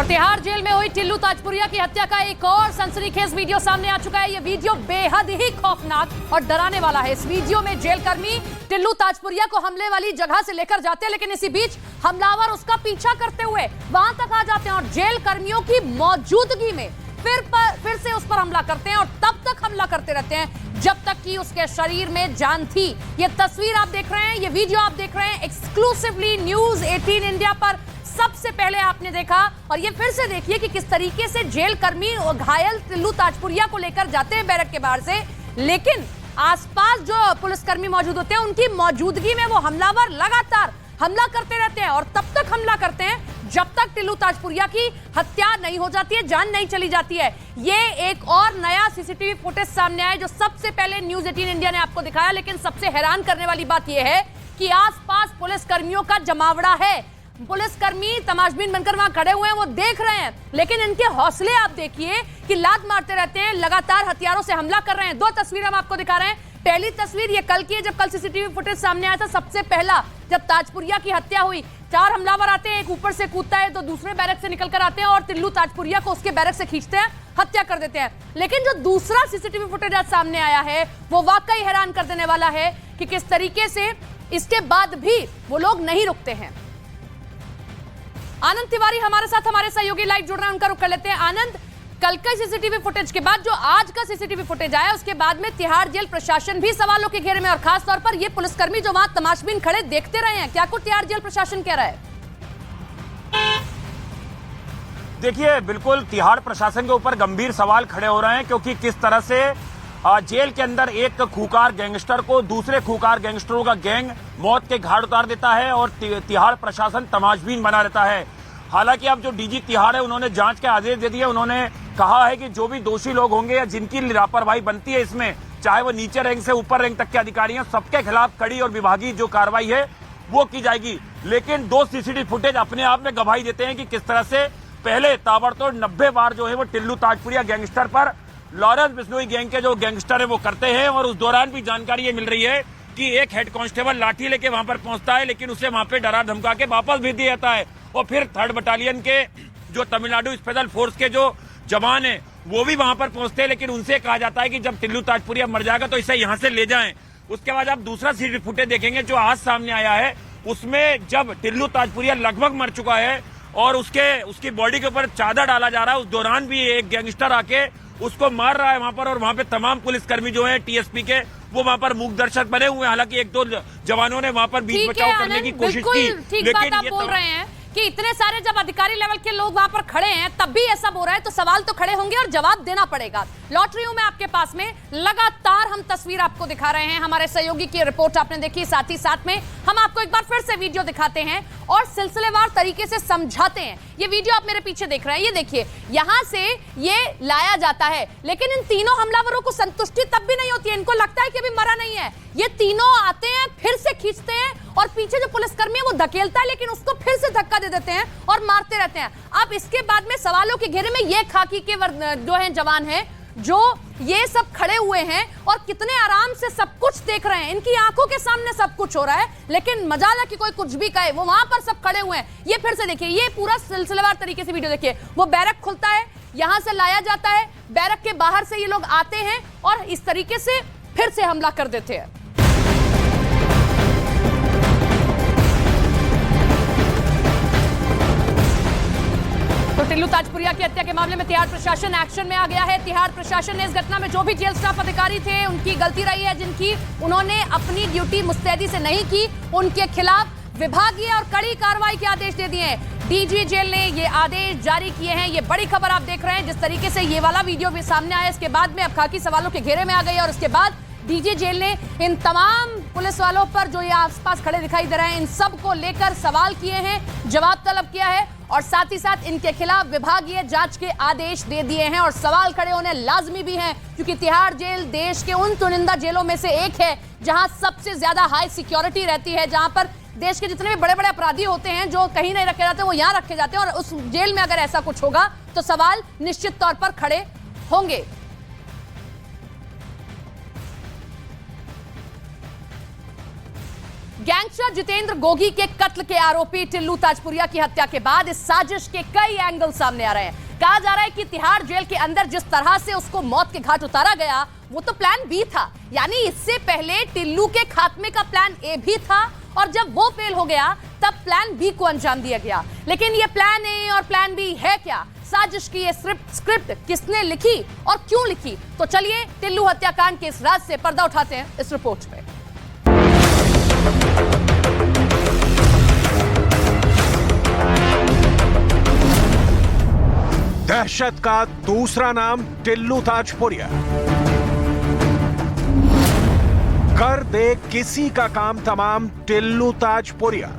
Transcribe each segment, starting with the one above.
Tihar jail में हुई टिल्लू ताजपुरिया की हत्या का एक और सनसनीखेज वीडियो सामने आ चुका है। ये वीडियो बेहद ही खौफनाक और डराने वाला है। इस वीडियो में जेल कर्मी टिल्लू ताजपुरिया को हमले वाली जगह से लेकर जाते हैं, लेकिन इसी बीच हमलावर उसका पीछा करते हुए वहां तक आ जाते हैं और जेल कर्मियों की मौजूदगी में फिर से उस पर हमला करते हैं और तब तक हमला करते रहते हैं जब तक कि उसके शरीर में जान थी। ये तस्वीर आप देख रहे हैं, ये वीडियो आप देख रहे हैं एक्सक्लूसिवली न्यूज 18 इंडिया पर सबसे पहले आपने देखा। और ये फिर से देखिए कि किस तरीके से जेल कर्मी घायल टिल्लू ताजपुरिया को लेकर जाते हैं बैरक के बाहर से, लेकिन आसपास जो पुलिसकर्मी मौजूद होते हैं उनकी मौजूदगी में वो हमलावर लगातार हमला करते रहते हैं और तब तक हमला करते हैं जब तक टिल्लू ताजपुरिया की हत्या नहीं हो जाती है, जान नहीं चली जाती है। ये एक और नया सीसीटीवी फुटेज सामने आया जो सबसे पहले न्यूज 18 इंडिया ने आपको दिखाया, लेकिन सबसे हैरान करने वाली बात यह है कि आसपास पुलिसकर्मियों का जमावड़ा है। पुलिसकर्मी तमाशबीन बनकर वहां खड़े हुए हैं, वो देख रहे हैं, लेकिन इनके हौसले आप देखिए कि लात मारते रहते हैं, लगातार हथियारों से हमला कर रहे हैं। दो तस्वीर हम आपको दिखा रहे हैं। पहली तस्वीर ये कल की है जब कल सीसीटीवी फुटेज सामने आया था। सबसे पहला जब ताजपुरिया की हत्या हुई, 4 हमलावर आते हैं, एक ऊपर से कूदता है तो दूसरे बैरक से निकलकर आते हैं और टिल्लू ताजपुरिया को उसके बैरक से खींचते हैं, हत्या कर देते हैं। लेकिन जो दूसरा सीसीटीवी फुटेज आज सामने आया है वो वाकई हैरान कर देने वाला है कि किस तरीके से इसके बाद भी वो लोग नहीं रुकते हैं। आनंद तिवारी हमारे साथ, हमारे सहयोगी लाइव जुड़ रहे हैं, उनका रुख कर लेते हैं। आनंद, कल का सीसीटीवी फुटेज के बाद जो आज का सीसीटीवी फुटेज आया उसके बाद में तिहाड़ जेल प्रशासन भी सवालों के घेरे में और खास तौर पर ये पुलिसकर्मी जो वहां तमाशबीन खड़े देखते रहे हैं, क्या कुछ तिहाड़ जेल प्रशासन कह रहा है? देखिए, बिल्कुल तिहाड़ प्रशासन के ऊपर गंभीर सवाल खड़े हो रहे हैं, क्योंकि किस तरह से जेल के अंदर एक खूंखार गैंगस्टर को दूसरे खूंखार गैंगस्टरों का गैंग मौत के घाट उतार देता है और तिहाड़ प्रशासन तमाशबीन बना रहता है। हालांकि अब जो डीजी तिहाड़ है उन्होंने जांच के आदेश दे दिए। उन्होंने कहा है कि जो भी दोषी लोग होंगे या जिनकी लापरवाही बनती है इसमें, चाहे वो नीचे रैंक से ऊपर रैंक तक के अधिकारी हैं, सबके खिलाफ कड़ी और विभागीय जो कार्रवाई है वो की जाएगी। लेकिन 2 सीसीटीवी फुटेज अपने आप में गवाही देते हैं कि किस तरह से पहले ताबड़तोड़ 90 बार जो है वो टिल्लू ताजपुरिया गैंगस्टर पर लॉरेंस बिश्नोई गैंग के जो गैंगस्टर है वो करते हैं। और उस दौरान भी जानकारी ये मिल रही है कि एक हेड कांस्टेबल लाठी लेके वहां पर पहुंचता है, लेकिन उसे वहां पे डरा धमका के वापस भेज दिया जाता है। और फिर 3rd बटालियन के जो तमिलनाडु स्पेशल फोर्स के जो जवान है वो भी वहां पर पहुंचते हैं, लेकिन उनसे कहा जाता है कि जब टिल्लू ताजपुरिया मर जाएगा तो इसे यहां से ले जाएं। उसके बाद आप दूसरा सीसीटीवी फुटेज देखेंगे जो आज सामने आया है, उसमें जब टिल्लू ताजपुरिया लगभग मर चुका है और उसकी बॉडी के ऊपर चादर डाला जा रहा है, उस दौरान भी एक गैंगस्टर आके उसको मार रहा है वहां पर। और वहां पे तमाम पुलिसकर्मी जो है टीएसपी के वो वहां पर मूक दर्शक बने हुए हैं। हालांकि 1-2 जवानों ने वहां पर बीच बचाव करने की कोशिश की, लेकिन आप बोल रहे हैं कि इतने सारे जब अधिकारी लेवल के लोग वहां पर खड़े हैं तब भी ऐसा हो रहा है, तो सवाल तो खड़े होंगे और जवाब देना पड़ेगा। लौट रही हूं मैं आपके पास में, लगातार हम तस्वीर आपको दिखा रहे हैं, हमारे सहयोगी की रिपोर्ट आपने देखी, साथ ही साथ में हम आपको एक बार फिर से वीडियो दिखाते हैं और सिलसिलेवार तरीके से समझाते हैं। ये वीडियो आप मेरे पीछे देख रहे हैं, ये देखिए, यहां से ये लाया जाता है, लेकिन इन तीनों हमलावरों को संतुष्टि तब भी नहीं होती है। इनको लगता है कि अभी मरा नहीं है। ये तीनों आते हैं, फिर से खींचते हैं और पीछे जो पुलिसकर्मी है वो धकेलता है, लेकिन उसको फिर से धक्का दे देते हैं और मारते रहते हैं। अब इसके बाद में सवालों के घेरे में ये खाकी के जो है जवान है जो ये सब खड़े हुए हैं और कितने आराम से सब कुछ देख रहे हैं, इनकी आंखों के सामने सब कुछ हो रहा है, लेकिन मजाल है कि कोई कुछ भी कहे, वो वहां पर सब खड़े हुए हैं। ये फिर से देखिए, ये पूरा सिलसिलेवार तरीके से वीडियो देखिए। वो बैरक खुलता है, यहां से लाया जाता है, बैरक के बाहर से ये लोग आते हैं और इस तरीके से फिर से हमला कर देते हैं। तो टिल्लू ताजपुरिया की हत्या के मामले में तिहाड़ प्रशासन एक्शन में आ गया है। तिहाड़ प्रशासन ने इस घटना में जो भी जेल स्टाफ अधिकारी थे उनकी गलती रही है, जिनकी उन्होंने अपनी ड्यूटी मुस्तैदी से नहीं की, उनके खिलाफ विभागीय और कड़ी कार्रवाई के आदेश दे दिए हैं। डीजी जेल ने ये आदेश जारी किए हैं। ये बड़ी खबर आप देख रहे हैं, जिस तरीके से ये वाला वीडियो भी सामने आया, इसके बाद में अब खाकी सवालों के घेरे में आ गई और उसके बाद डीजी जेल ने इन तमाम पुलिस वालों पर जो ये आसपास खड़े दिखाई दे रहे हैं, इन सब को लेकर सवाल किए हैं, जवाब तलब किया है और साथ ही साथ इनके खिलाफ विभागीय जांच के आदेश दे दिए हैं। और सवाल खड़े होने लाजमी भी हैं, क्योंकि तिहाड़ जेल देश के उन चुनिंदा जेलों में से एक है जहां सबसे ज्यादा हाई सिक्योरिटी रहती है, जहां पर देश के जितने भी बड़े बड़े अपराधी होते हैं जो कहीं नहीं रखे जाते वो यहां रखे जाते हैं। और उस जेल में अगर ऐसा कुछ होगा तो सवाल निश्चित तौर पर खड़े होंगे। गैंगस्टर जितेंद्र गोगी के कत्ल के आरोपी टिल्लू ताजपुरिया की हत्या के बाद इस साजिश के कई एंगल सामने आ रहे हैं। कहा जा रहा है कि तिहाड़ जेल के अंदर जिस तरह से उसको मौत के घाट उतारा गया वो तो प्लान बी था, यानी इससे पहले टिल्लू के खात्मे का प्लान ए भी था और जब वो फेल हो गया तब प्लान बी को अंजाम दिया गया। लेकिन ये प्लान ए और प्लान बी है क्या? साजिश की ये स्क्रिप्ट किसने लिखी और क्यों लिखी? तो चलिए टिल्लू हत्याकांड के इस राज से पर्दा उठाते हैं इस रिपोर्ट में। दहशत का दूसरा नाम टिल्लू ताजपुरिया। कर दे किसी का काम तमाम टिल्लू ताजपुरिया।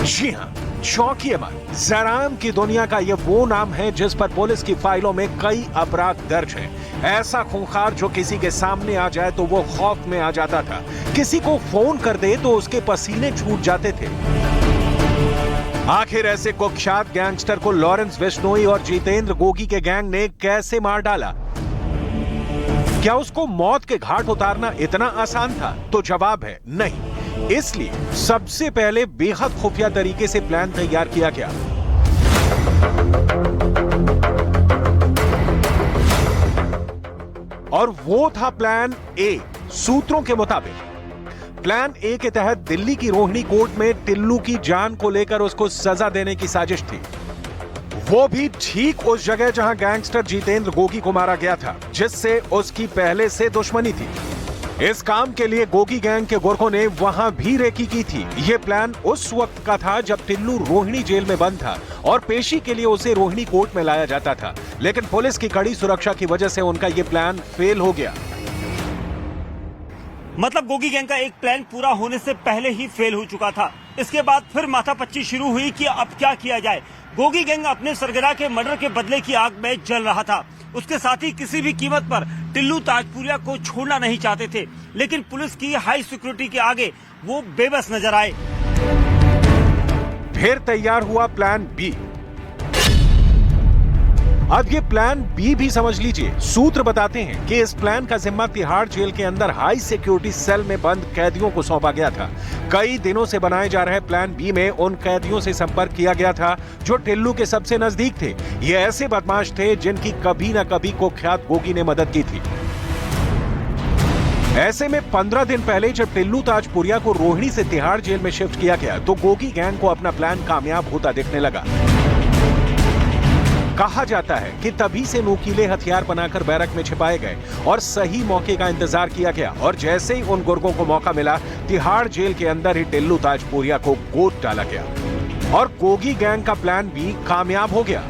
जी हां, चौंकिए मत, जराम की दुनिया का यह वो नाम है जिस पर पुलिस की फाइलों में कई अपराध दर्ज है। ऐसा खूंखार जो किसी के सामने आ जाए तो वो खौफ में आ जाता था, किसी को फोन कर दे तो उसके पसीने छूट जाते थे। आखिर ऐसे कुख्यात गैंगस्टर को लॉरेंस बिश्नोई और जितेंद्र गोगी के गैंग ने कैसे मार डाला? क्या उसको मौत के घाट उतारना इतना आसान था? तो जवाब है नहीं। इसलिए सबसे पहले बेहद खुफिया तरीके से प्लान तैयार किया गया। और वो था प्लान ए। सूत्रों के मुताबिक प्लान ए के तहत दिल्ली की रोहिणी कोर्ट में टिल्लू की जान को लेकर उसको सजा देने की साजिश थी, वो भी ठीक उस जगह जहां गैंगस्टर जितेंद्र गोगी को मारा गया था, जिससे उसकी पहले से दुश्मनी थी। इस काम के लिए गोगी गैंग के गोरखों ने वहां भी रेकी की थी। यह प्लान उस वक्त का था जब टिल्लू रोहिणी जेल में बंद था और पेशी के लिए उसे रोहिणी कोर्ट में लाया जाता था, लेकिन पुलिस की कड़ी सुरक्षा की वजह से उनका यह प्लान फेल हो गया। मतलब गोगी गैंग का एक प्लान पूरा होने से पहले ही फेल हो चुका था। इसके बाद फिर माथापच्ची शुरू हुई कि अब क्या किया जाए। गोगी गैंग अपने सरगना के मर्डर के बदले की आग में जल रहा था। उसके साथ ही किसी भी कीमत पर टिल्लू ताजपुरिया को छोड़ना नहीं चाहते थे, लेकिन पुलिस की हाई सिक्योरिटी के आगे वो बेबस नजर आए। फिर तैयार हुआ प्लान बी। अब ये प्लान बी भी समझ लीजिए। सूत्र बताते हैं कि इस प्लान का जिम्मा तिहाड़ जेल के अंदर हाई सिक्योरिटी सेल में बंद कैदियों को सौंपा गया था। कई दिनों से बनाए जा रहे प्लान बी में उन कैदियों से संपर्क किया गया था जो टिल्लू के सबसे नजदीक थे। ये ऐसे बदमाश थे जिनकी कभी न कभी कुख्यात गोगी ने मदद की थी। ऐसे में 15 दिन पहले जब टिल्लू ताजपुरिया को रोहिणी से तिहाड़ जेल में शिफ्ट किया गया तो गोगी गैंग को अपना प्लान कामयाब होता दिखने लगा। कहा जाता है कि तभी से नुकीले हथियार बनाकर बैरक में छिपाए गए और सही मौके का इंतजार किया गया, और जैसे ही उन गुर्गों को मौका मिला तिहाड़ जेल के अंदर ही टिल्लू ताजपुरिया को गोद डाला गया और गोगी गैंग का प्लान भी कामयाब हो गया।